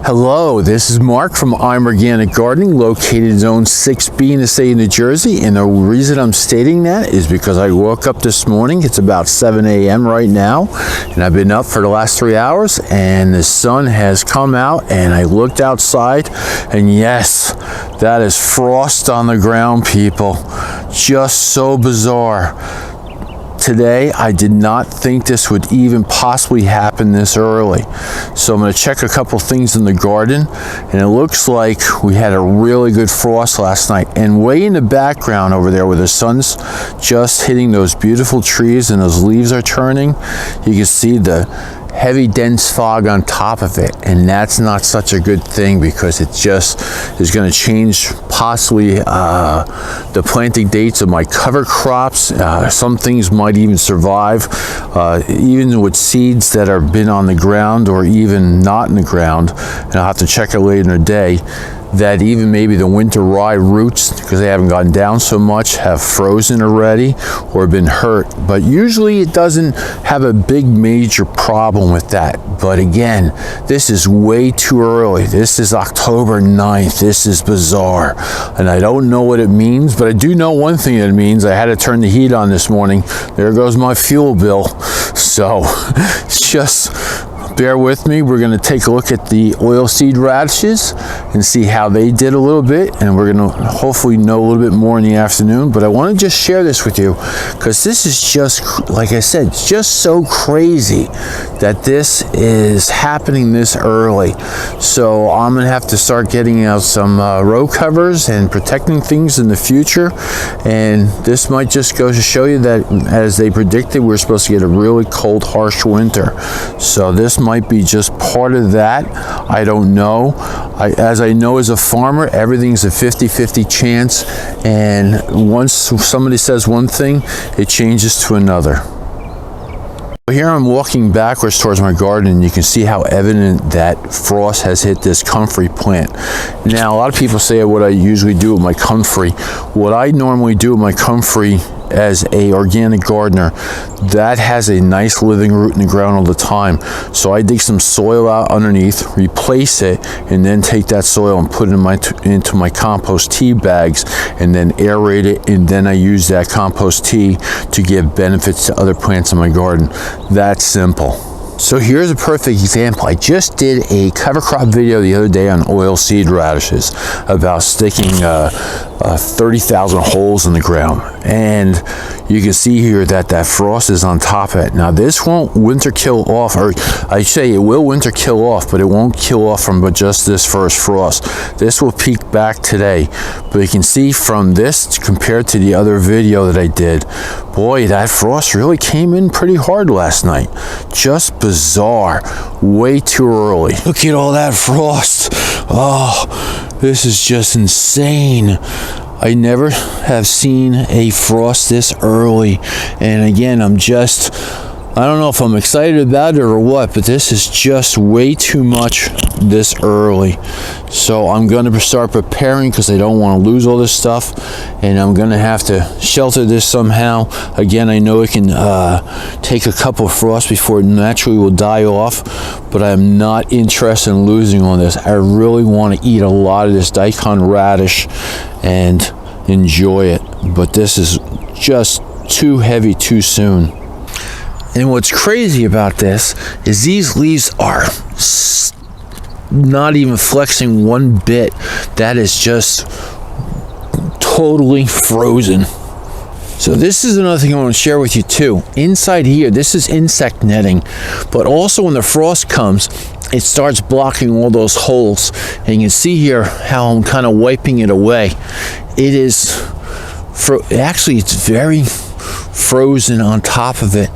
Hello, this is Mark from I'm Organic Gardening, located in Zone 6B in the state of New Jersey. And the reason I'm stating that is because I woke up this morning. It's about 7 a.m. right now, and I've been up for the last 3 hours, and the sun has come out, and I looked outside, and yes, that is frost on the ground, people. Just so bizarre. Today, I did not think this would even possibly happen this early. So I'm going to check a couple things in the garden, and it looks like we had a really good frost last night. And way in the background over there where the sun's just hitting those beautiful trees and those leaves are turning, you can see the heavy dense fog on top of it, and that's not such a good thing because it just is going to change possibly the planting dates of my cover crops. Some things might even survive, even with seeds that have been on the ground or even not in the ground, and I'll have to check it later in the day, that even maybe the winter rye roots, because they haven't gotten down so much, have frozen already or been hurt. But usually it doesn't have a big major problem with that. But again, this is way too early. This is October 9th. This is bizarre. And I don't know what it means, but I do know one thing that it means. I had to turn the heat on this morning. There goes my fuel bill. So just bear with me. We're going to take a look at the oilseed radishes and see how they did a little bit, and we're going to hopefully know a little bit more in the afternoon. But I want to just share this with you because this is just, like I said, it's just so crazy that this is happening this early. So I'm going to have to start getting out some row covers and protecting things in the future, and this might just go to show you that, as they predicted, we're supposed to get a really cold, harsh winter. So this might be just part of that. I don't know. As I know as a farmer, everything's a 50-50 chance, and once somebody says one thing, it changes to another. Here I'm walking backwards towards my garden, and you can see how evident that frost has hit this comfrey plant. Now, a lot of people say what I usually do with my comfrey. What I normally do with my comfrey as a organic gardener, that has a nice living root in the ground all the time. So I dig some soil out underneath, replace it, and then take that soil and put it into my compost tea bags, and then aerate it, and then I use that compost tea to give benefits to other plants in my garden. That's simple. So here's a perfect example. I just did a cover crop video the other day on oilseed radishes about sticking 30,000 holes in the ground, and you can see here that that frost is on top of it. Now this won't winter kill off, or I say it will winter kill off, but it won't kill off from just this first frost. This will peak back today, but you can see from this compared to the other video that I did, boy, that frost really came in pretty hard last night. Just bizarre. Way too early. Look at all that frost. Oh, this is just insane. I never have seen a frost this early, and again, I don't know if I'm excited about it or what, but this is just way too much this early. So I'm going to start preparing because I don't want to lose all this stuff, and I'm going to have to shelter this somehow. Again, I know it can take a couple of frosts before it naturally will die off, but I'm not interested in losing all this. I really want to eat a lot of this daikon radish and enjoy it, but this is just too heavy too soon. And what's crazy about this is these leaves are not even flexing one bit. That is just totally frozen. So this is another thing I want to share with you too. Inside here, this is insect netting, but also when the frost comes, it starts blocking all those holes. And you can see here how I'm kind of wiping it away. It is, actually it's very frozen on top of it.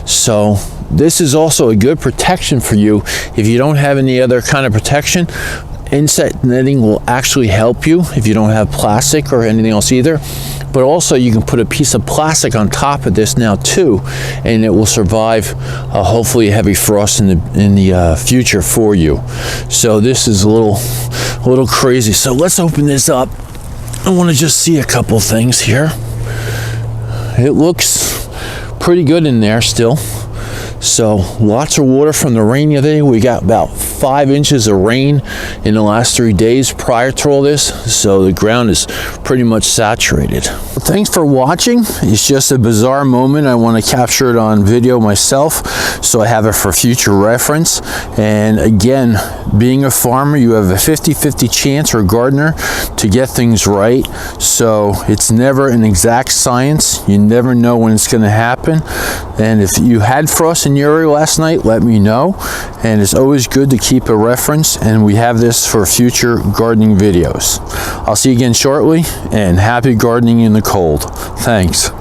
So this is also a good protection for you if you don't have any other kind of protection. Insect netting will actually help you if you don't have plastic or anything else either. But also you can put a piece of plastic on top of this now too, and it will survive hopefully a heavy frost in the future for you. So this is a little crazy. So let's open this up. I want to just see a couple things here. It looks pretty good in there still. So lots of water from the rain the other day. We got about 5 inches of rain in the last 3 days prior to all this, so the ground is pretty much saturated. Thanks for watching. It's just a bizarre moment. I want to capture it on video myself, so I have it for future reference. And again, being a farmer, you have a 50-50 chance, or a gardener, to get things right. So it's never an exact science. You never know when it's going to happen. And if you had frost in your area last night, let me know. And it's always good to keep a reference, and we have this for future gardening videos. I'll see you again shortly, and happy gardening in the cold. Thanks.